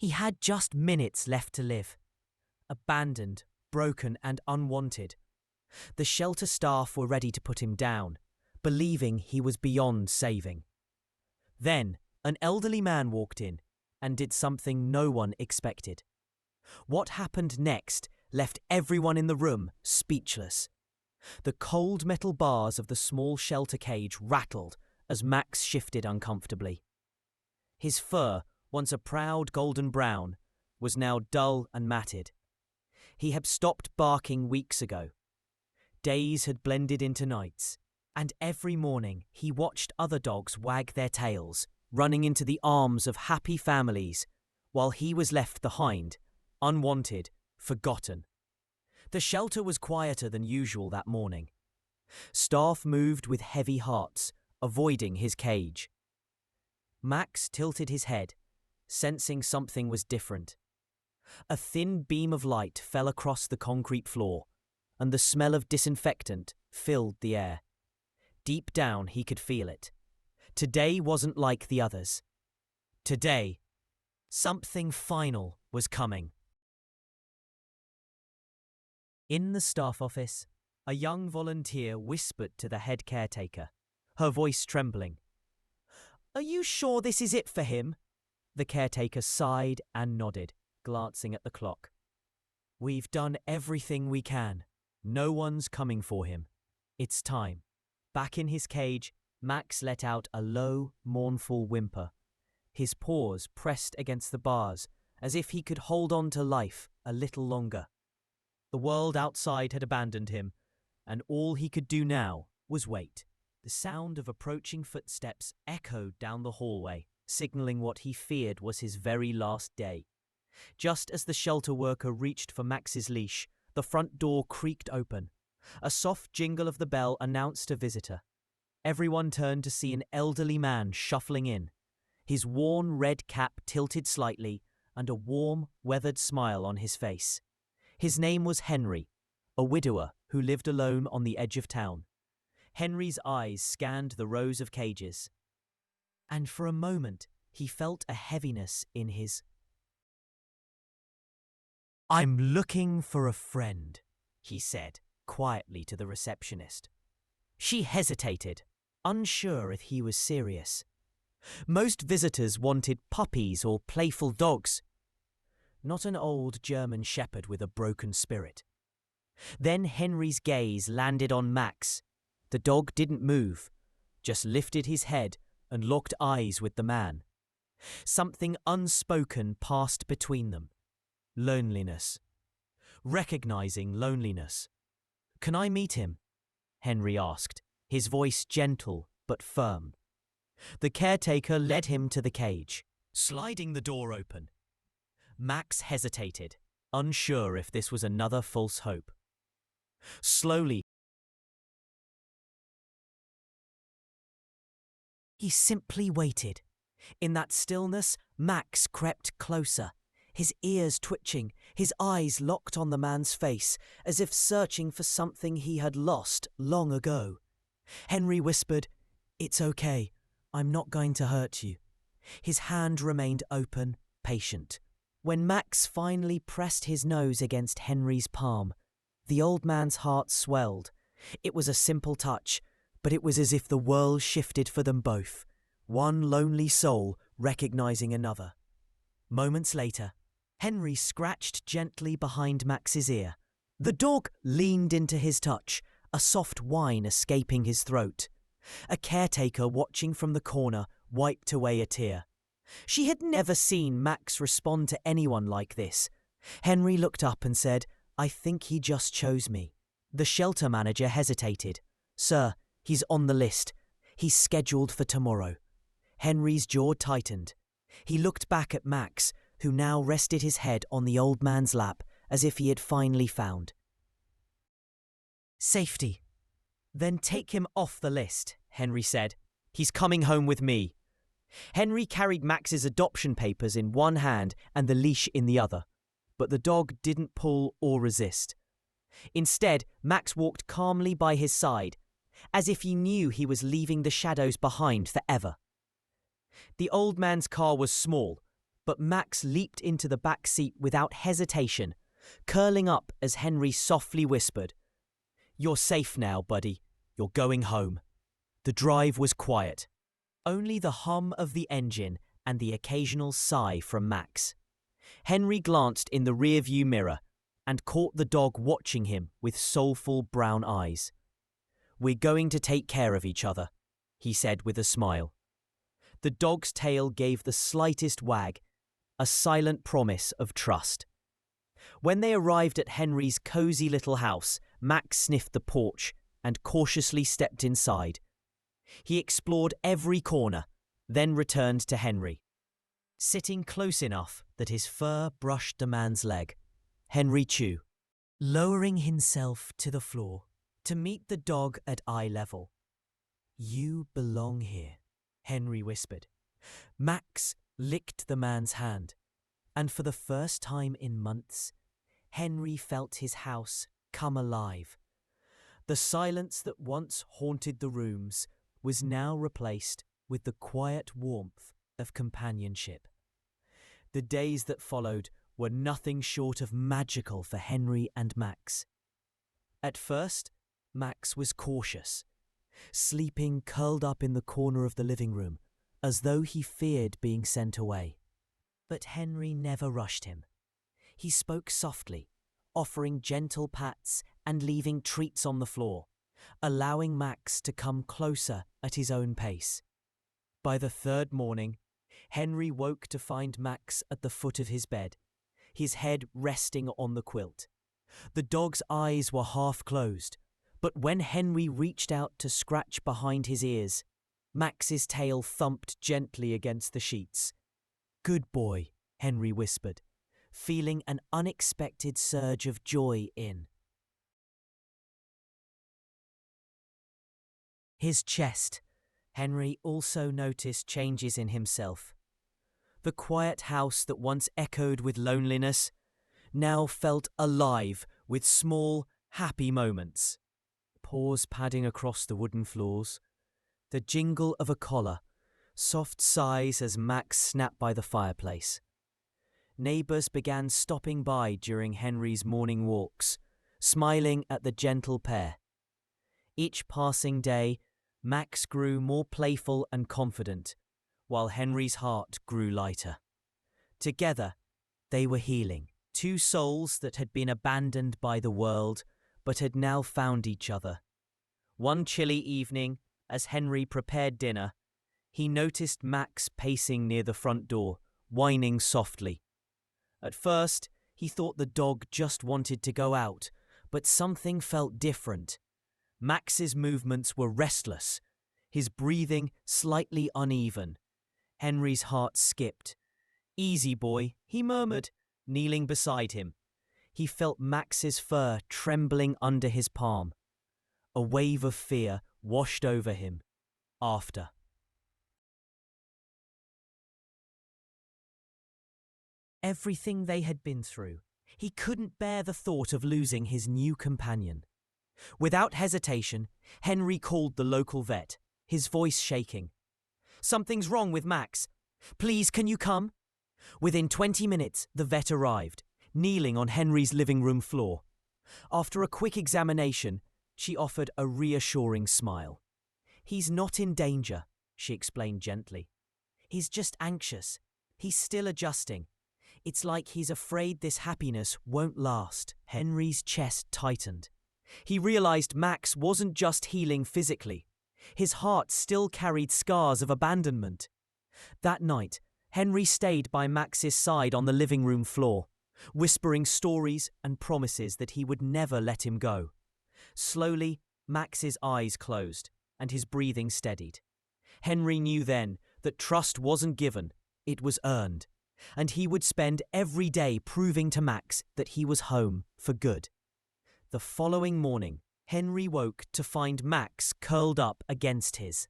He had just minutes left to live. Abandoned, broken and unwanted. The shelter staff were ready to put him down, believing he was beyond saving. Then, an elderly man walked in and did something no one expected. What happened next left everyone in the room speechless. The cold metal bars of the small shelter cage rattled as Max shifted uncomfortably. His fur, once a proud golden brown, was now dull and matted. He had stopped barking weeks ago. Days had blended into nights, and every morning he watched other dogs wag their tails, running into the arms of happy families, while he was left behind, unwanted, forgotten. The shelter was quieter than usual that morning. Staff moved with heavy hearts, avoiding his cage. Max tilted his head, sensing something was different. A thin beam of light fell across the concrete floor, and the smell of disinfectant filled the air. Deep down he could feel it. Today wasn't like the others. Today, something final was coming. In the staff office, a young volunteer whispered to the head caretaker, her voice trembling. "Are you sure this is it for him?" The caretaker sighed and nodded, glancing at the clock. "We've done everything we can. No one's coming for him. It's time." Back in his cage, Max let out a low, mournful whimper. His paws pressed against the bars, as if he could hold on to life a little longer. The world outside had abandoned him, and all he could do now was wait. The sound of approaching footsteps echoed down the hallway, signaling what he feared was his very last day. Just as the shelter worker reached for Max's leash, the front door creaked open. A soft jingle of the bell announced a visitor. Everyone turned to see an elderly man shuffling in, his worn red cap tilted slightly and a warm, weathered smile on his face. His name was Henry, a widower who lived alone on the edge of town. Henry's eyes scanned the rows of cages, and for a moment he felt a heaviness in his. "I'm looking for a friend," he said quietly to the receptionist. She hesitated, unsure if he was serious. Most visitors wanted puppies or playful dogs, not an old German shepherd with a broken spirit. Then Henry's gaze landed on Max. The dog didn't move, just lifted his head and locked eyes with the man. Something unspoken passed between them. Loneliness. Recognizing loneliness. "Can I meet him?" Henry asked, his voice gentle but firm. The caretaker led him to the cage, sliding the door open. Max hesitated, unsure if this was another false hope. Slowly, he simply waited. In that stillness, Max crept closer, his ears twitching, his eyes locked on the man's face, as if searching for something he had lost long ago. Henry whispered, "It's okay. I'm not going to hurt you." His hand remained open, patient. When Max finally pressed his nose against Henry's palm, the old man's heart swelled. It was a simple touch, but it was as if the world shifted for them both, one lonely soul recognizing another. Moments later, Henry scratched gently behind Max's ear. The dog leaned into his touch, a soft whine escaping his throat. A caretaker watching from the corner wiped away a tear. She had never seen Max respond to anyone like this. Henry looked up and said, "I think he just chose me." The shelter manager hesitated. "Sir, he's on the list. He's scheduled for tomorrow." Henry's jaw tightened. He looked back at Max, who now rested his head on the old man's lap as if he had finally found safety. "Then take him off the list," Henry said. "He's coming home with me." Henry carried Max's adoption papers in one hand and the leash in the other, but the dog didn't pull or resist. Instead, Max walked calmly by his side, as if he knew he was leaving the shadows behind forever. The old man's car was small, but Max leaped into the back seat without hesitation, curling up as Henry softly whispered, "You're safe now, buddy. You're going home." The drive was quiet. Only the hum of the engine and the occasional sigh from Max. Henry glanced in the rearview mirror and caught the dog watching him with soulful brown eyes. "We're going to take care of each other," he said with a smile. The dog's tail gave the slightest wag, a silent promise of trust. When they arrived at Henry's cozy little house, Max sniffed the porch and cautiously stepped inside. He explored every corner, then returned to Henry. Sitting close enough that his fur brushed the man's leg, Henry Chew, lowering himself to the floor to meet the dog at eye level. "You belong here," Henry whispered. Max licked the man's hand, and for the first time in months, Henry felt his house come alive. The silence that once haunted the rooms was now replaced with the quiet warmth of companionship. The days that followed were nothing short of magical for Henry and Max. At first, Max was cautious, sleeping curled up in the corner of the living room, as though he feared being sent away. But Henry never rushed him. He spoke softly, offering gentle pats and leaving treats on the floor, allowing Max to come closer at his own pace. By the third morning, Henry woke to find Max at the foot of his bed, his head resting on the quilt. The dog's eyes were half closed, but when Henry reached out to scratch behind his ears, Max's tail thumped gently against the sheets. "Good boy," Henry whispered, feeling an unexpected surge of joy in his chest. Henry also noticed changes in himself. The quiet house that once echoed with loneliness now felt alive with small, happy moments. Paws padding across the wooden floors, the jingle of a collar, soft sighs as Max snapped by the fireplace. Neighbours began stopping by during Henry's morning walks, smiling at the gentle pair. Each passing day, Max grew more playful and confident, while Henry's heart grew lighter. Together, they were healing, two souls that had been abandoned by the world, but had now found each other. One chilly evening, as Henry prepared dinner, he noticed Max pacing near the front door, whining softly. At first, he thought the dog just wanted to go out, but something felt different. Max's movements were restless, his breathing slightly uneven. Henry's heart skipped. "Easy, boy," he murmured, kneeling beside him. He felt Max's fur trembling under his palm. A wave of fear washed over him. After everything they had been through, he couldn't bear the thought of losing his new companion. Without hesitation, Henry called the local vet, his voice shaking. "Something's wrong with Max. Please, can you come?" Within 20 minutes, the vet arrived, kneeling on Henry's living room floor. After a quick examination, she offered a reassuring smile. "He's not in danger," she explained gently. "He's just anxious. He's still adjusting. It's like he's afraid this happiness won't last." Henry's chest tightened. He realized Max wasn't just healing physically. His heart still carried scars of abandonment. That night, Henry stayed by Max's side on the living room floor, whispering stories and promises that he would never let him go. Slowly, Max's eyes closed and his breathing steadied. Henry knew then that trust wasn't given, it was earned, and he would spend every day proving to Max that he was home for good. The following morning, Henry woke to find Max curled up against his